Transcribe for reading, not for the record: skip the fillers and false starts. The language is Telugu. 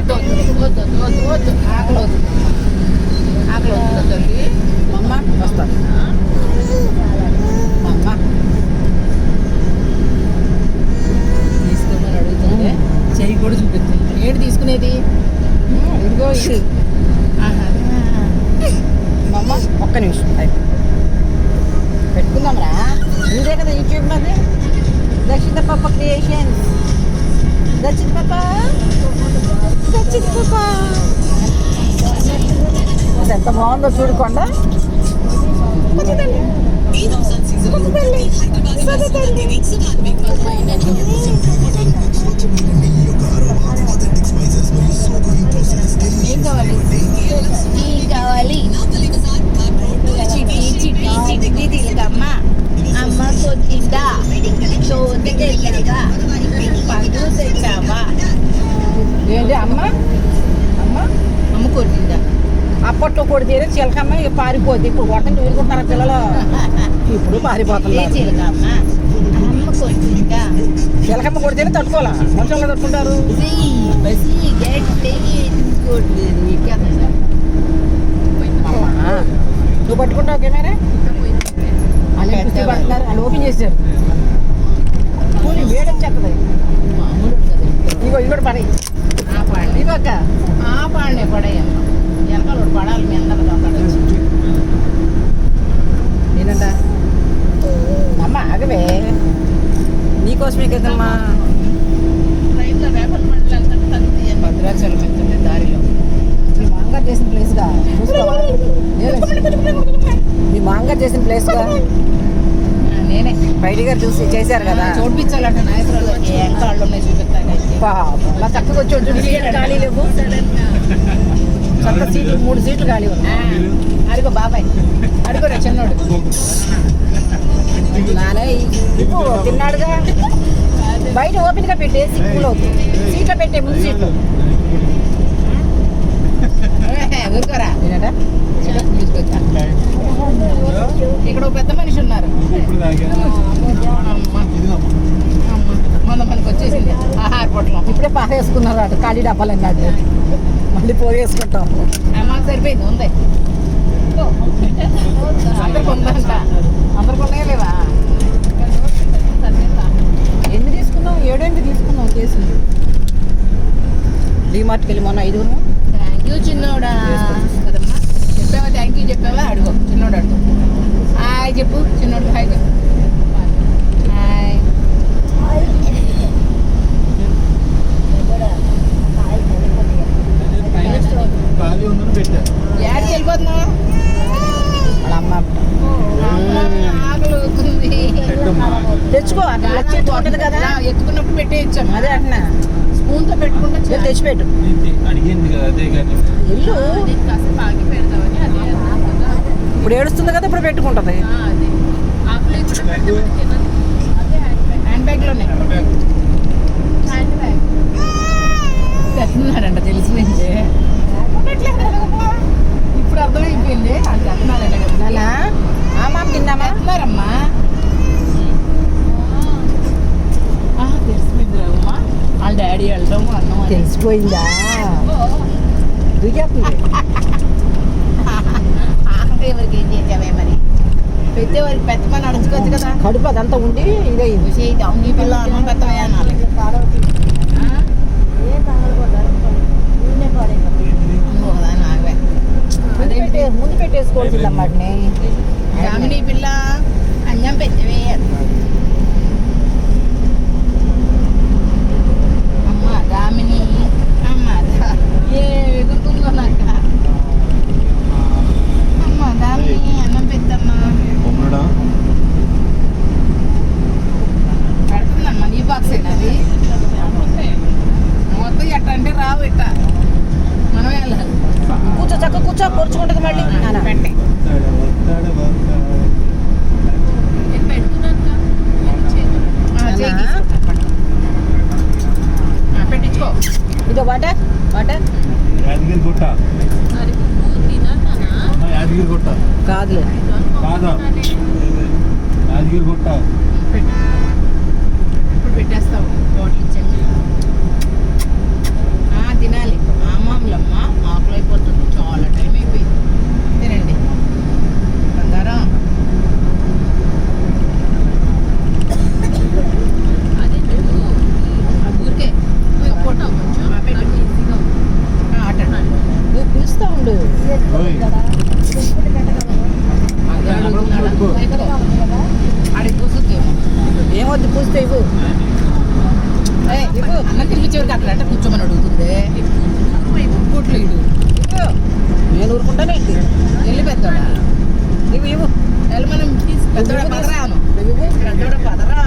వద్దు వద్దు వద్దు వద్దు ఆకలి వద్దు ఆకలి వద్దు తల్లి అమ్మ వస్తాను అమ్మ తీసుకోమని అడుగుతుంది చెయ్యి కూడా చూపిస్తుంది ఏంటి తీసుకునేది ఇదిగో ఇది అమ్మ ఒక్క నిమిషం పెట్టుకుందాంరా ఇదే కదా యూట్యూబ్ మాది దక్షిణ పాప క్రియేషన్స్ దక్షిణ పాప ఎంత బాగుందో చూడకుండా ఏం కావాలి కావాలి చిట్టి తిలకమ్మ అమ్మ కొద్దిందా చోటుకి వెళ్ళావా పండు తెచ్చావా ఏంటి అమ్మ అమ్మ అమ్మ కొట్టిందా అప్పట్లో కొడితేనే చిలకమ్మ ఇక పారిపోద్ది ఇప్పుడు కొట్టండి ఊరుకుంటున్నారా పిల్లలు ఇప్పుడు పారిపోతుంది చిలకమ్మ అమ్మ కొట్టిందా చిలకమ్మ కొడితేనే తట్టుకోవాలా మనుషులు తట్టుకుంటారు నువ్వు పట్టుకుంటావు కెమెరా వాళ్ళు కుస్తీ పడుతున్నారు వాళ్ళు ఓపెన్ చేశారు కూలి వేడొచ్చేస్తుంది ఇగో ఇగోటి పడే ఇగో అక్క పాడే పడేయమ్మ వెనకాల పడాలి మీ అందరూ నేనంట అమ్మ ఆగవే నీకోసమే కదమ్మా భద్రాచలం వెళ్తుంటే దారిలో మీ మాంగారు చేసిన ప్లేస్గా మీ మాంగారు చేసిన ప్లేస్గా నేనే బయటి గారు చూసి చేశారు కదా చూపించాలంటే నాయకురాలు ఎంకాళ్ళు ఉన్నాయి చూపిస్తాను అలా చక్కగా వచ్చి ఖాళీ లేవు చక్క సీట్లు 3 సీట్లు ఖాళీ ఉన్నాయి అడుగో బాబాయ్ అడుగురా చిన్నోడు నానే తిన్నాడుగా బయట ఓపెన్గా పెట్టేసి కూల్ అవుతుంది సీట్లో పెట్టే ముందు సీట్లు ఊరుకోరా ఇక్కడ ఒక పెద్ద మనిషి ఉన్నారు మొన్న మనకు వచ్చేసింది ఆహార పొట్లం ఇప్పుడే పారేసుకున్నారు అటు ఖాళీ డబ్బాలన్నీ అది మళ్ళీ పోగేసుకుంటాం మాకు సరిపోయింది ఉంది అందరికి ఉందంట అందరికి ఉన్నాయా లేవా ఎన్ని తీసుకున్నాం 7 తీసుకున్నాం చేసింది డీమార్ట్కి వెళ్ళి మొన్న 5 థ్యాంక్ యూ చిన్నోడా కదమ్మా చెప్పావా థ్యాంక్ యూ చెప్పావా అడుగు చిన్నోడు అడుగు హాయ్ చెప్పు చిన్నోడు హాయ్ చెప్పు హాయ్ యాడికి వెళ్ళిపోతున్నావా వాళ్ళ అమ్మ ఆకలి అవుతుంది తెచ్చుకో ఉంటుంది కదా ఎత్తుకున్నప్పుడు పెట్టేయచ్చాము అదే అంటున్నా స్పూన్తో పెట్టుకుంటే తెచ్చిపెట్టు ఇల్లు ఇప్పుడు ఏడుస్తుంది కదా ఇప్పుడు పెట్టుకుంటుంది హ్యాండ్ బ్యాగ్లోనే తెస్తున్నారంట తెలిసిపోయింది ఇప్పుడు అర్థమైపోయింది అది తెస్తున్నారంట కదా అమ్మా తిన్నామా తెస్తున్నారమ్మా తెలిసిపోయింది రామ్మా వాళ్ళ డాడీ వెళ్ళడం అన్నం తెలిసిపోయిందా ఆఖరి ఎవరికి ఏం చేసావే మరి పెట్టేవారికి పెట్టమని అడుచుకోవచ్చు కదా కడుపు అదంతా ఉండి ఇదే నీ పిల్ల అన్నం పెట్టవే అనాలి ముందు పెట్టేసుకోవాల్సింది అమ్మాటిని రామిని పిల్ల అన్నం పెట్టవే అమ్మ రామిని అమ్మ ఏ ఎదుగుతుందో నాకు అమ్మ రామిని అన్నం పెట్టమ్మా పెడుతుందమ్మా నీ బాక్స్ అయినా అది మొత్తం ఎట్ట అంటే రావు ఇట్ట మనమే వెళ్ళాలి కూర్చో చక్క కూర్చో కూర్చుకుంటుంది మళ్ళీ పెట్టే పెట్టించుకో ఇదో వాటర్ వాటర్ కాదులే ఇప్పుడు పెట్టేస్తావు బాటిల్ ఇచ్చాను తినాలి ఏమొద్దు పూస్తే ఇవ్వు. ఇవ్వు అన్న తినిపించేవారికి అట్లా అంటే కూర్చోమని అడుగుతుంది కూట్లు ఇడు ఇవ్వు. నేను ఊరుకుంటానే ఏంటి? వెళ్ళి పెద్దోడా ఇవ్వు ఇవ్వు. వెళ్ళి మనం పెద్దోడ పదరాను ఇవ్వు. పెద్దోడ పదరా